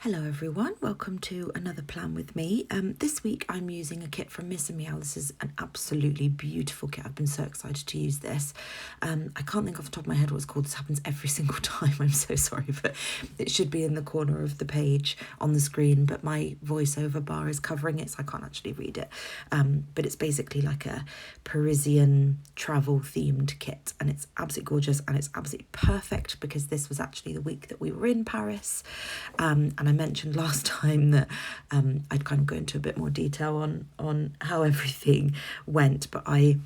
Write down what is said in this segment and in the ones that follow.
Hello everyone, welcome to another plan with me. This week I'm using a kit from Meow. This is an absolutely beautiful kit. I've been so excited to use this. I can't think off the top of my head what it's called. This happens every single time. I'm so sorry, but it should be in the corner of the page on the screen, but my voiceover bar is covering it, so I can't actually read it. But it's basically like a Parisian travel themed kit, and it's absolutely gorgeous and it's absolutely perfect because this was actually the week that we were in Paris. And I mentioned last time that I'd kind of go into a bit more detail on how everything went, but back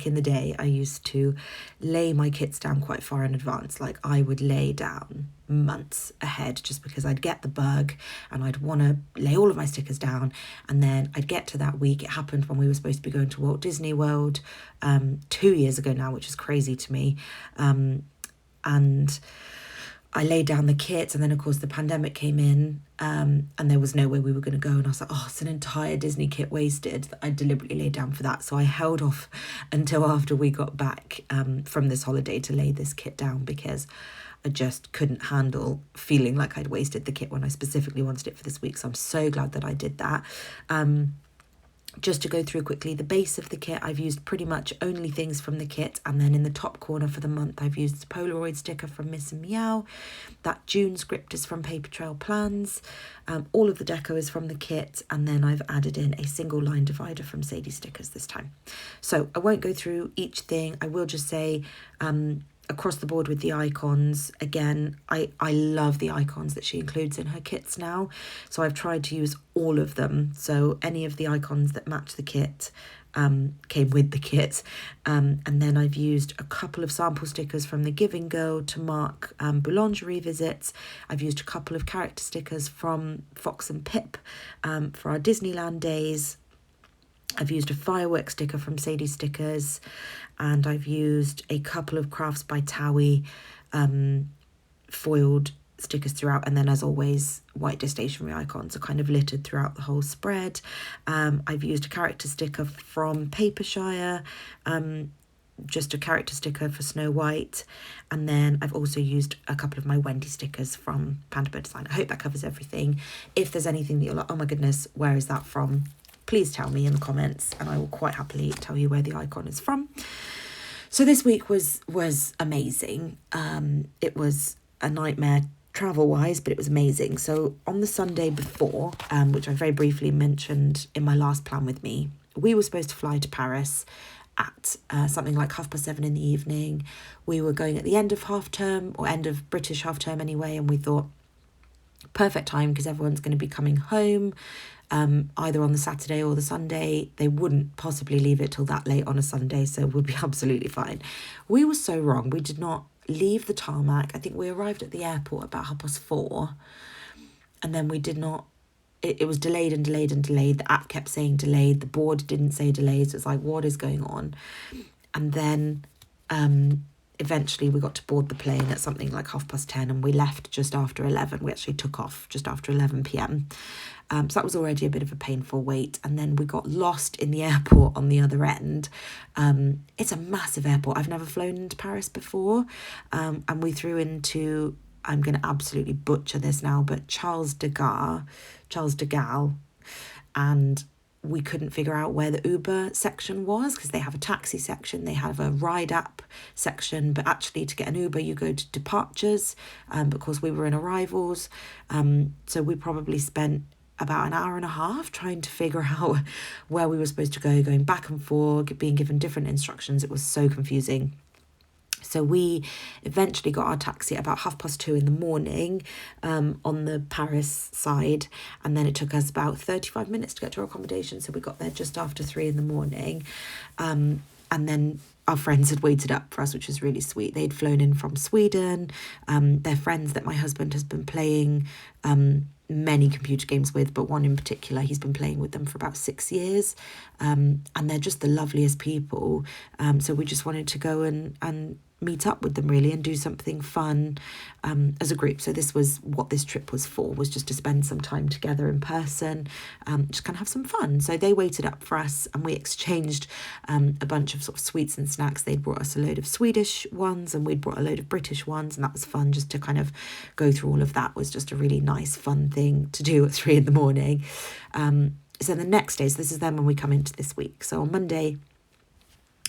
in the day, I used to lay my kits down quite far in advance. Like I would lay down months ahead just because I'd get the bug and I'd want to lay all of my stickers down, and then I'd get to that week. It happened when we were supposed to be going to Walt Disney World 2 years ago now, which is crazy to me. And I laid down the kits, and then of course the pandemic came in, and there was nowhere we were going to go, and I was like, oh, it's an entire Disney kit wasted. I deliberately laid down for that, so I held off until after we got back from this holiday to lay this kit down, because I just couldn't handle feeling like I'd wasted the kit when I specifically wanted it for this week. So I'm so glad that I did that. Just to go through quickly, the base of the kit, I've used pretty much only things from the kit, and then in the top corner for the month, I've used the Polaroid sticker from Meow. That June script is from Paper Trail Plans. All of the deco is from the kit, and then I've added in a single line divider from Sadie Stickers this time. So I won't go through each thing. I will just say, across the board with the icons, again, I love the icons that she includes in her kits now. So I've tried to use all of them. So any of the icons that match the kit came with the kit. And then I've used a couple of sample stickers from the Giving Girl to mark boulangerie visits. I've used a couple of character stickers from Fox and Pip for our Disneyland days. I've used a fireworks sticker from Sadie Stickers, and I've used a couple of Crafts by Towie foiled stickers throughout, and then as always white stationery icons are kind of littered throughout the whole spread. I've used a character sticker from Papershire, just a character sticker for Snow White, and then I've also used a couple of my Wendy stickers from Panda Bear Design. I hope that covers everything. If there's anything that you're like, oh my goodness, where is that from, please tell me in the comments, and I will quite happily tell you where the icon is from. So this week was amazing. It was a nightmare travel-wise, but it was amazing. So on the Sunday before, which I very briefly mentioned in my last plan with me, we were supposed to fly to Paris at something like 7:30 in the evening. We were going at the end of half term, or end of British half term anyway, and we thought, perfect time because everyone's going to be coming home. Either on the Saturday or the Sunday. They wouldn't possibly leave it till that late on a Sunday, so we'll be absolutely fine. We were so wrong. We did not leave the tarmac. I think we arrived at the airport about 4:30, and then we did not, it was delayed and delayed and delayed. The app kept saying delayed, the board didn't say delayed, so it's like, what is going on? And then eventually we got to board the plane at something like 10:30, and we left just after 11. We actually took off just after 11 p.m. So that was already a bit of a painful wait. And then we got lost in the airport on the other end. It's a massive airport. I've never flown into Paris before. And we threw into, I'm going to absolutely butcher this now, but Charles de Gaulle. And we couldn't figure out where the Uber section was, because they have a taxi section, they have a ride app section, but actually to get an Uber you go to departures, because we were in arrivals. So we probably spent about an hour and a half trying to figure out where we were supposed to go, going back and forth, being given different instructions. It was so confusing. So we eventually got our taxi at about 2:30 in the morning on the Paris side, and then it took us about 35 minutes to get to our accommodation. So we got there just after 3 in the morning, and then our friends had waited up for us, which was really sweet. They'd flown in from Sweden. They're friends that my husband has been playing many computer games with, but one in particular, he's been playing with them for about 6 years, and they're just the loveliest people. So we just wanted to go and meet up with them really and do something fun as a group. So this was what this trip was for, was just to spend some time together in person, just kind of have some fun. So they waited up for us and we exchanged a bunch of sort of sweets and snacks. They'd brought us a load of Swedish ones and we'd brought a load of British ones, and that was fun just to kind of go through all of that. Was just a really nice fun thing to do at 3 a.m. So the next day, so this is then when we come into this week. So on Monday,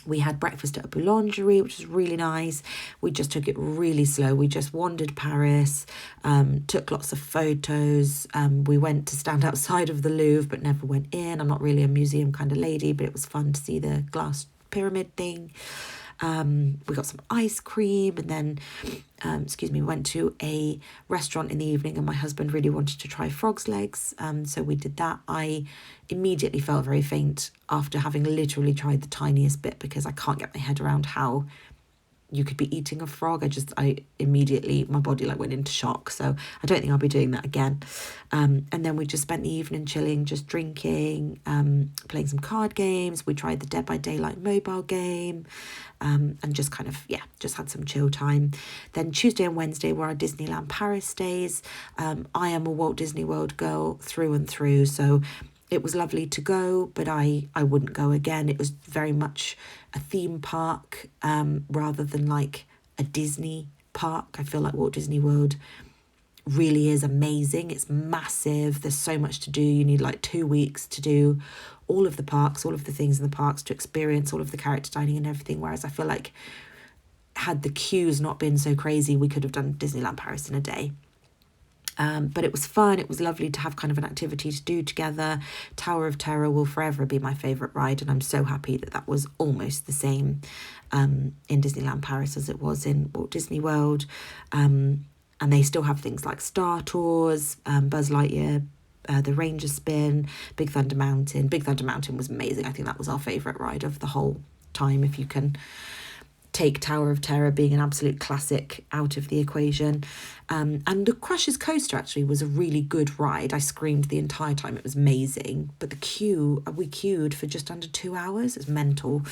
we had breakfast at a boulangerie, which was really nice. We just took it really slow. We just wandered Paris, took lots of photos. We went to stand outside of the Louvre, but never went in. I'm not really a museum kind of lady, but it was fun to see the glass pyramid thing. We got some ice cream, and then, we went to a restaurant in the evening, and my husband really wanted to try frog's legs. So we did that. I immediately felt very faint after having literally tried the tiniest bit, because I can't get my head around how you could be eating a frog. I immediately, my body went into shock. So I don't think I'll be doing that again. And then we just spent the evening chilling, just drinking, playing some card games. We tried the Dead by Daylight mobile game, and just kind of, just had some chill time. Then Tuesday and Wednesday were our Disneyland Paris days. I am a Walt Disney World girl through and through. So it was lovely to go, but I wouldn't go again. It was very much a theme park rather than a Disney park. I feel like Walt Disney World really is amazing. It's massive. There's so much to do. You need 2 weeks to do all of the parks, all of the things in the parks, to experience all of the character dining and everything. Whereas I feel like had the queues not been so crazy, we could have done Disneyland Paris in a day. But it was fun. It was lovely to have kind of an activity to do together. Tower of Terror will forever be my favourite ride, and I'm so happy that was almost the same in Disneyland Paris as it was in Walt Disney World. And they still have things like Star Tours, Buzz Lightyear, the Ranger Spin, Big Thunder Mountain. Big Thunder Mountain was amazing. I think that was our favourite ride of the whole time, if you can take Tower of Terror being an absolute classic out of the equation. And the Crush's Coaster actually was a really good ride. I screamed the entire time. It was amazing. But we queued for just under 2 hours. It's mental.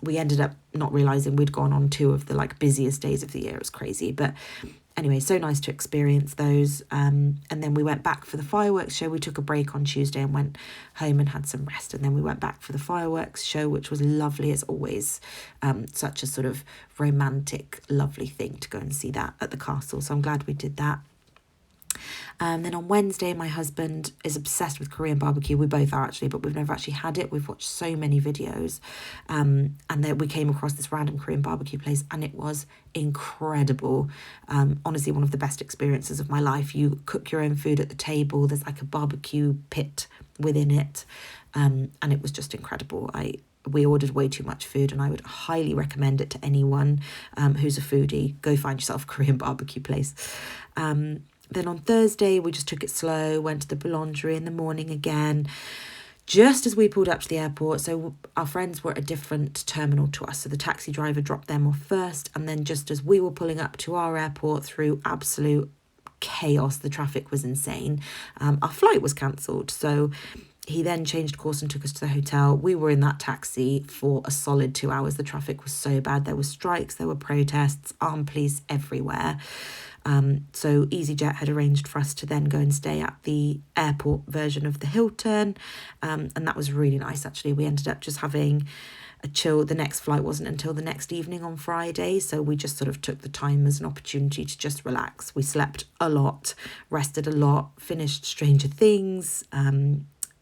We ended up not realising we'd gone on 2 of the busiest days of the year. It was crazy. But anyway, so nice to experience those. And then we went back for the fireworks show. We took a break on Tuesday and went home and had some rest. And then we went back for the fireworks show, which was lovely as always. Such a sort of romantic, lovely thing to go and see that at the castle. So I'm glad we did that. Then on Wednesday, my husband is obsessed with Korean barbecue. We both are actually, but we've never actually had it. We've watched so many videos. And then we came across this random Korean barbecue place, and it was incredible. Honestly, one of the best experiences of my life. You cook your own food at the table. There's a barbecue pit within it. And it was just incredible. We ordered way too much food, and I would highly recommend it to anyone who's a foodie. Go find yourself a Korean barbecue place. Then on Thursday, we just took it slow, went to the boulangerie in the morning again, just as we pulled up to the airport. So our friends were at a different terminal to us. So the taxi driver dropped them off first. And then just as we were pulling up to our airport through absolute chaos, the traffic was insane, our flight was cancelled. So he then changed course and took us to the hotel. We were in that taxi for a solid 2 hours. The traffic was so bad. There were strikes, there were protests, armed police everywhere. So EasyJet had arranged for us to then go and stay at the airport version of the Hilton. And that was really nice, actually. We ended up just having a chill. The next flight wasn't until the next evening on Friday. So we just sort of took the time as an opportunity to just relax. We slept a lot, rested a lot, finished Stranger Things,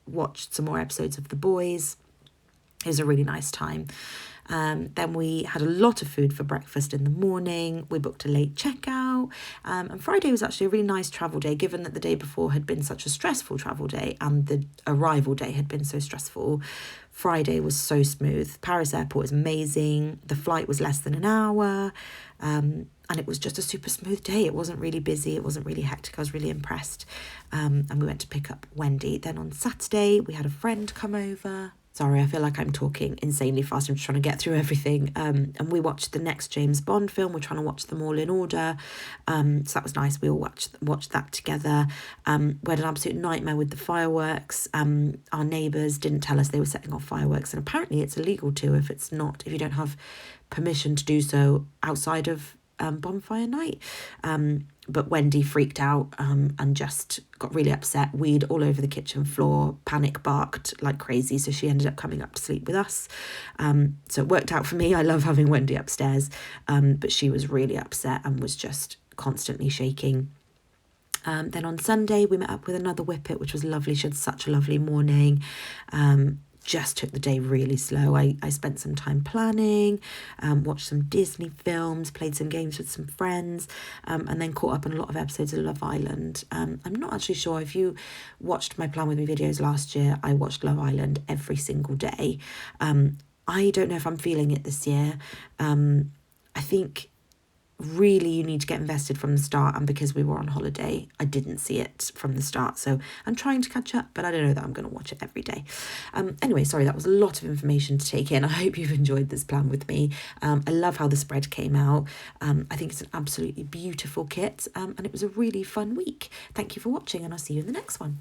watched some more episodes of The Boys. It was a really nice time. Then we had a lot of food for breakfast in the morning. We booked a late checkout. And Friday was actually a really nice travel day, given that the day before had been such a stressful travel day and the arrival day had been so stressful. Friday was so smooth. Paris airport is amazing. The flight was less than an hour. And it was just a super smooth day. It wasn't really busy. It wasn't really hectic. I was really impressed. And we went to pick up Wendy. Then on Saturday, we had a friend come over. Sorry, I feel like I'm talking insanely fast. I'm just trying to get through everything. And we watched the next James Bond film. We're trying to watch them all in order. So that was nice. We all watched that together. We had an absolute nightmare with the fireworks. Our neighbours didn't tell us they were setting off fireworks, and apparently it's illegal to if you don't have permission to do so outside of bonfire night. But Wendy freaked out and just got really upset, weed all over the kitchen floor, panic barked like crazy, so she ended up coming up to sleep with us. So it worked out for me. I love having Wendy upstairs, but she was really upset and was just constantly shaking. Then on Sunday, we met up with another Whippet, which was lovely. She had such a lovely morning. Just took the day really slow. I spent some time planning, watched some Disney films, played some games with some friends, and then caught up on a lot of episodes of Love Island. I'm not actually sure if you watched my Plan With Me videos last year. I watched Love Island every single day. I don't know if I'm feeling it this year. I think really you need to get invested from the start, and because we were on holiday I didn't see it from the start, so I'm trying to catch up, but I don't know that I'm going to watch it every day. Anyway, sorry, that was a lot of information to take in. I hope you've enjoyed this Plan With Me. I love how the spread came out. I think it's an absolutely beautiful kit, and it was a really fun week. Thank you for watching, and I'll see you in the next one.